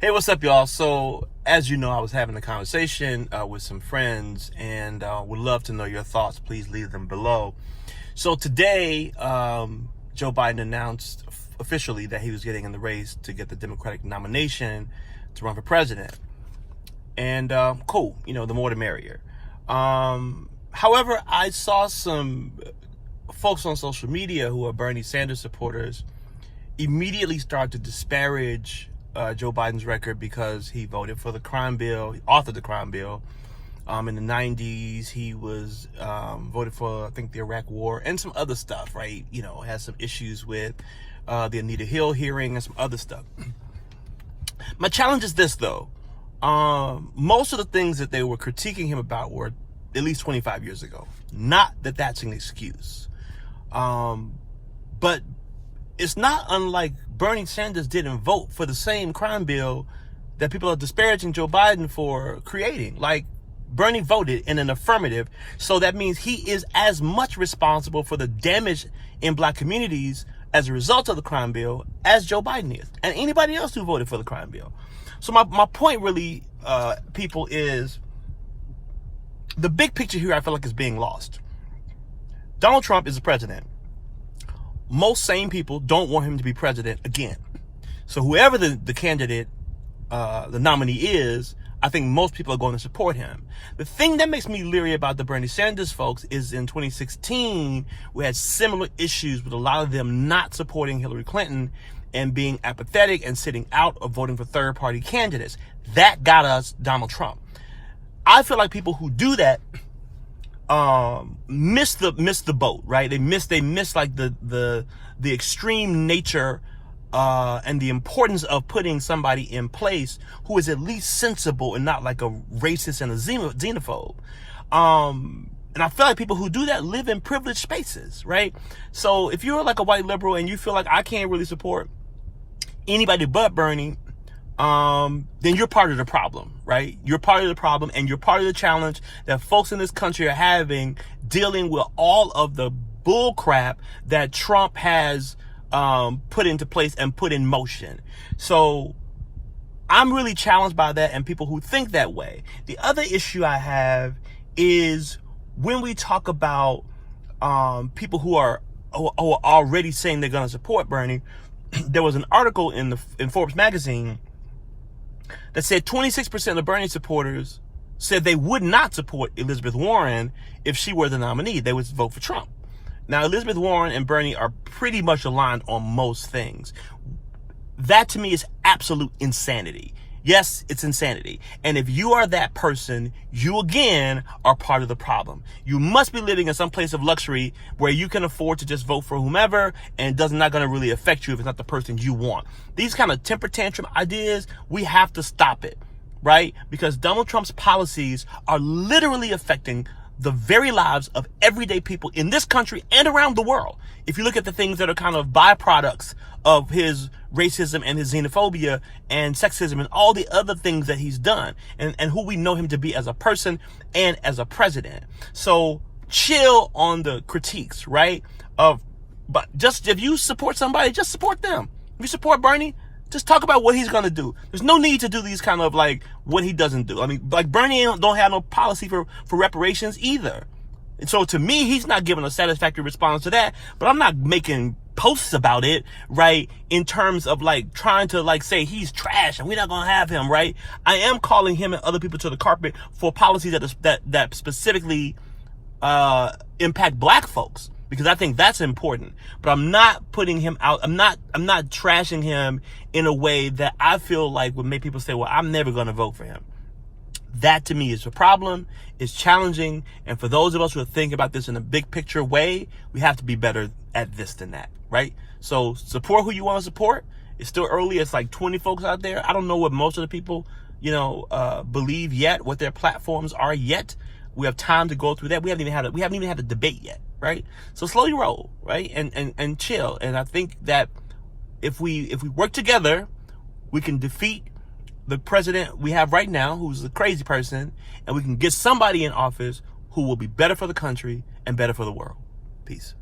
Hey, what's up, y'all? So, as you know, I was having a conversation with some friends and would love to know your thoughts. Please leave them below. So today, Joe Biden announced officially that he was getting in the race to get the Democratic nomination to run for president. And cool, the more the merrier. However, I saw some folks on social media who are Bernie Sanders supporters immediately start to disparage Joe Biden's record because he voted for the crime bill, he authored the crime bill. In the 90s, he was voted for, I think, the Iraq War and some other stuff, right? Has some issues with the Anita Hill hearing and some other stuff. My challenge is this, though. Most of the things that they were critiquing him about were at least 25 years ago. Not that that's an excuse. But it's not unlike Bernie Sanders didn't vote for the same crime bill that people are disparaging Joe Biden for creating. Like, Bernie voted in an affirmative, so that means he is as much responsible for the damage in black communities as a result of the crime bill as Joe Biden is, and anybody else who voted for the crime bill. So my point really, people, is the big picture here I feel like is being lost. Donald Trump is the president. Most sane people don't want him to be president again. So whoever the candidate, the nominee is, I think most people are going to support him. The thing that makes me leery about the Bernie Sanders folks is in 2016, we had similar issues with a lot of them not supporting Hillary Clinton and being apathetic and sitting out or voting for third-party candidates. That got us Donald Trump. I feel like people who do that miss the boat, right? They miss like the extreme nature and the importance of putting somebody in place who is at least sensible and not like a racist and a xenophobe. And I feel like people who do that live in privileged spaces, right? So if you're like a white liberal and you feel like I can't really support anybody but Bernie, then you're part of the problem, right? You're part of the problem, and you're part of the challenge that folks in this country are having dealing with all of the bull crap that Trump has put into place and put in motion. So I'm really challenged by that and people who think that way. The other issue I have is when we talk about people who are already saying they're going to support Bernie. There was an article in Forbes magazine that said 26% of Bernie supporters said they would not support Elizabeth Warren if she were the nominee. They would vote for Trump. Now, Elizabeth Warren and Bernie are pretty much aligned on most things. That, to me, is absolute insanity. Yes, it's insanity. And if you are that person, you again are part of the problem. You must be living in some place of luxury where you can afford to just vote for whomever, and it's not going to really affect you if it's not the person you want. These kind of temper tantrum ideas, we have to stop it, right? Because Donald Trump's policies are literally affecting the very lives of everyday people in this country and around the world. If you look at the things that are kind of byproducts of his racism and his xenophobia and sexism and all the other things that he's done, and who we know him to be as a person and as a president. So chill on the critiques, right? But just if you support somebody, just support them. If you support Bernie, just talk about what he's going to do. There's no need to do these kind of like what he doesn't do. I mean, like Bernie don't have no policy for reparations either. And so to me, he's not giving a satisfactory response to that, but I'm not making posts about it, right? In terms of like trying to like say he's trash and we're not going to have him, right? I am calling him and other people to the carpet for policies that specifically impact black folks, because I think that's important. But I'm not putting him out. I'm not trashing him in a way that I feel like would make people say, well, I'm never going to vote for him. That to me is a problem. It's challenging. And for those of us who are thinking about this in a big picture way, we have to be better at this than that, right? So support who you want to support. It's still early. It's like 20 folks out there. I don't know what most of the people, believe yet, what their platforms are yet. We have time to go through that. We haven't even had a debate yet, right? So slowly roll, right? And chill. And I think that if we work together, we can defeat the president we have right now, who's a crazy person, and we can get somebody in office who will be better for the country and better for the world. Peace.